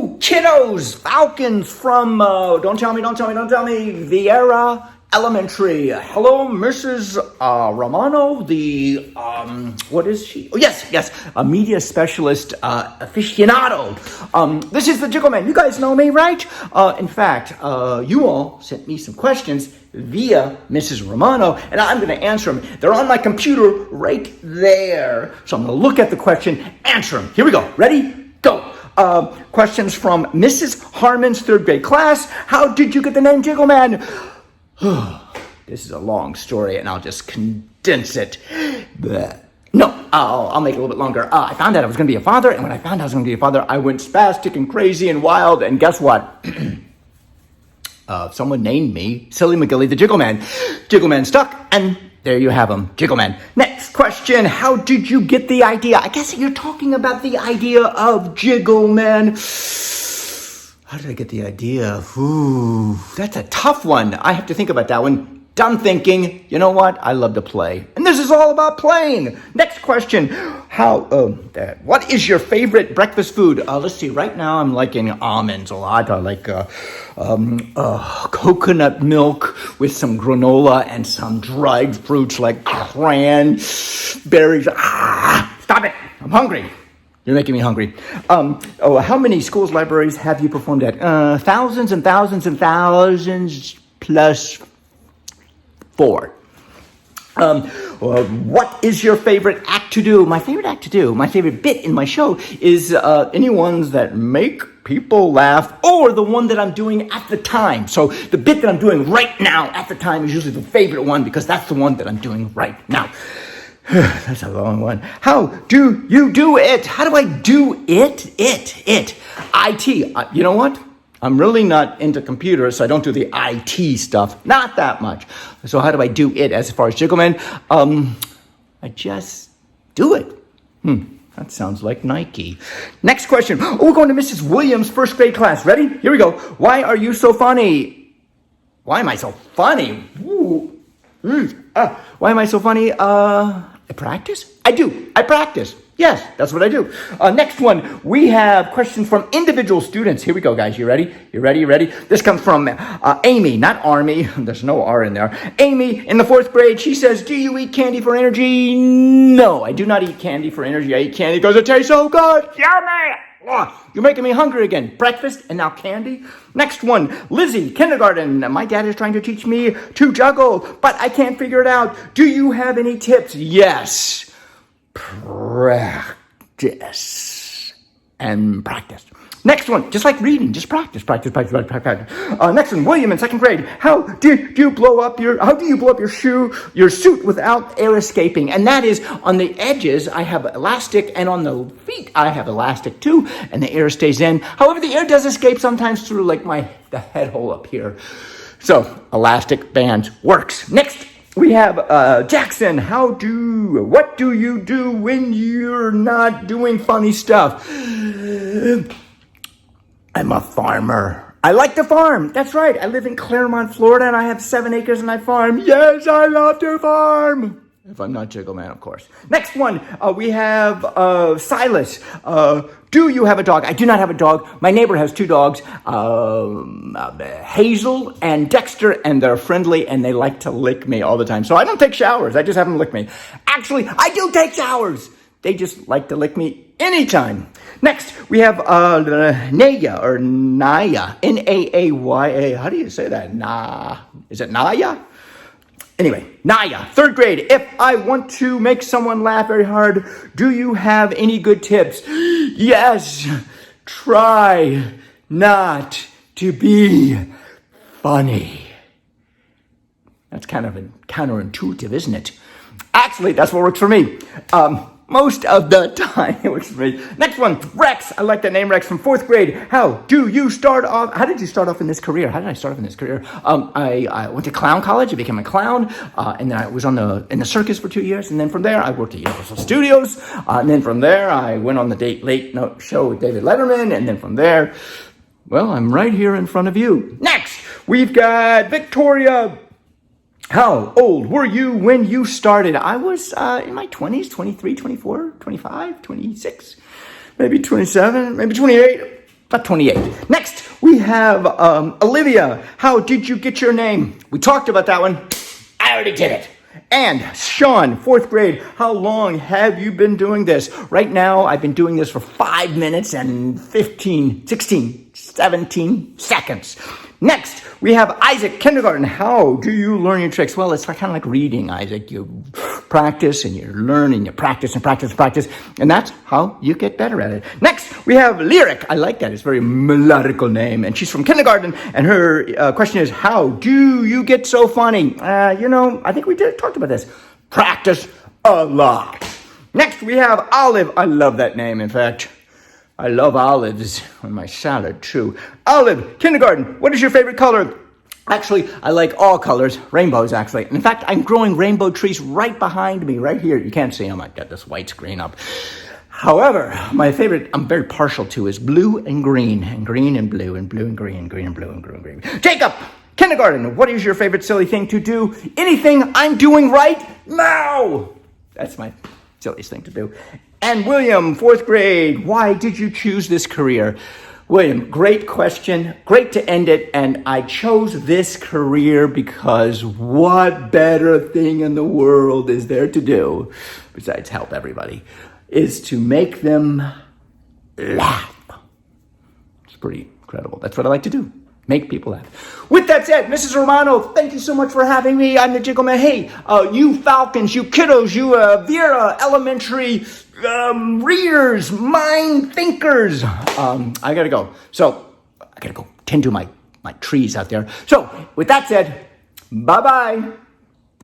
Ooh, kiddos, Falcons from, don't tell me, Viera Elementary. Hello, Mrs. Romano, the, what is she? Oh, yes, a media specialist aficionado. This is the JiggleMan. You guys know me, right? In fact, you all sent me some questions via Mrs. Romano, and I'm going to answer them. They're on my computer right there. So I'm going to look at the question, answer them. Here we go. Ready? Go. Questions from Mrs. Harmon's third grade class. How did you get the name JiggleMan? This is a long story, and I'll just condense it. No, I'll make it a little bit longer. I found out I was going to be a father, and when I found out I was going to be a father, I went spastic and crazy and wild, and guess what? Someone named me Silly McGilly the JiggleMan. JiggleMan stuck, and there you have him, JiggleMan. Next question, how did you get the idea? I guess you're talking about the idea of JiggleMan. How did I get the idea? Ooh, that's a tough one. I have to think about that one. Done thinking. You know what? I love to play. And this is all about playing. Next question. What is your favorite breakfast food? Let's see. Right now I'm liking almonds a lot. I like coconut milk with some granola and some dried fruits like cranberries. Stop it. I'm hungry. You're making me hungry. How many schools, libraries have you performed at? Thousands and thousands and thousands plus 4. What is your favorite act to do? My favorite bit in my show is any ones that make people laugh or the one that I'm doing at the time. So the bit that I'm doing right now at the time is usually the favorite one because that's the one that I'm doing right now. That's a long one. How do you do it? How do I do it? IT. You know what? I'm really not into computers, so I don't do the IT stuff. Not that much. So how do I do it as far as JiggleMan? I just do it. That sounds like Nike. Next question. We're going to Mrs. Williams' first grade class. Ready? Here we go. Why are you so funny? Why am I so funny? Why am I so funny? I practice? I do. I practice. Yes, that's what I do. Next one, we have questions from individual students. Here we go, guys. You ready? You ready? This comes from Amy, not Army. There's no R in there. Amy, in the 4th grade, she says, do you eat candy for energy? No, I do not eat candy for energy. I eat candy because it tastes so good. Yummy! You're making me hungry again. Breakfast and now candy. Next one, Lizzie, kindergarten. My dad is trying to teach me to juggle, but I can't figure it out. Do you have any tips? Yes. Practice and practice. Next one, just like reading, just practice. Next one, William in 2nd grade. How do you blow up your suit without air escaping? And that is on the edges, I have elastic, and on the feet, I have elastic too, and the air stays in. However, the air does escape sometimes through like the head hole up here. So, elastic bands works. Next, we have Jackson. What do you do when you're not doing funny stuff? I'm a farmer. I like to farm. That's right. I live in Claremont, Florida, and I have 7 acres and I farm. Yes, I love to farm. If I'm not JiggleMan, of course. Next one, we have Silas. Do you have a dog? I do not have a dog. My neighbor has 2 dogs, Hazel and Dexter, and they're friendly, and they like to lick me all the time. So I don't take showers. I just have them lick me. Actually, I do take showers. They just like to lick me anytime. Next, we have Naya, or Naya, Naaya. How do you say that? Is it Naya? Anyway, Naya, 3rd grade. If I want to make someone laugh very hard, do you have any good tips? Yes, try not to be funny. That's kind of counterintuitive, isn't it? Actually, that's what works for me. Most of the time it works for me. Next one, Rex. I like that name, Rex, from 4th grade. How did you start off in this career? How did I start off in this career? I went to clown college. I became a clown. And then I was in the circus for 2 years. And then from there, I worked at Universal Studios. And then from there, I went on the late night show with David Letterman. And then from there, well, I'm right here in front of you. Next, we've got Victoria. How old were you when you started? I was in my 20s, 23, 24, 25, 26, maybe 27, maybe 28. Not 28. Next, we have Olivia. How did you get your name? We talked about that one. I already did it. And Sean, 4th grade, how long have you been doing this? Right now, I've been doing this for 5 minutes and 15, 16, 17 seconds. Next, we have Isaac, kindergarten. How do you learn your tricks? Well, it's kind of like reading, Isaac. You practice and you learn and you practice and practice and practice. And that's how you get better at it. Next, we have Lyric. I like that. It's a very melodical name. And she's from kindergarten. And her question is, how do you get so funny? I think we talked about this. Practice a lot. Next, we have Olive. I love that name, in fact. I love olives on my salad, too. Olive, kindergarten, what is your favorite color? Actually, I like all colors, rainbows, actually. In fact, I'm growing rainbow trees right behind me, right here. You can't see them. I've got this white screen up. However, my favorite I'm very partial to is blue and green and blue and blue and green and blue and blue and green. Jacob, kindergarten, what is your favorite silly thing to do? Anything I'm doing right now. That's my silliest thing to do. And William, 4th grade, why did you choose this career? William, great question. Great to end it. And I chose this career because what better thing in the world is there to do, besides help everybody, is to make them laugh. It's pretty incredible. That's what I like to do. Make people laugh. With that said, Mrs. Romano, thank you so much for having me. I'm the JiggleMan. Hey, you Falcons, you kiddos, you Viera elementary readers, mind thinkers. I gotta go. So I gotta go tend to my trees out there. So with that said, bye-bye.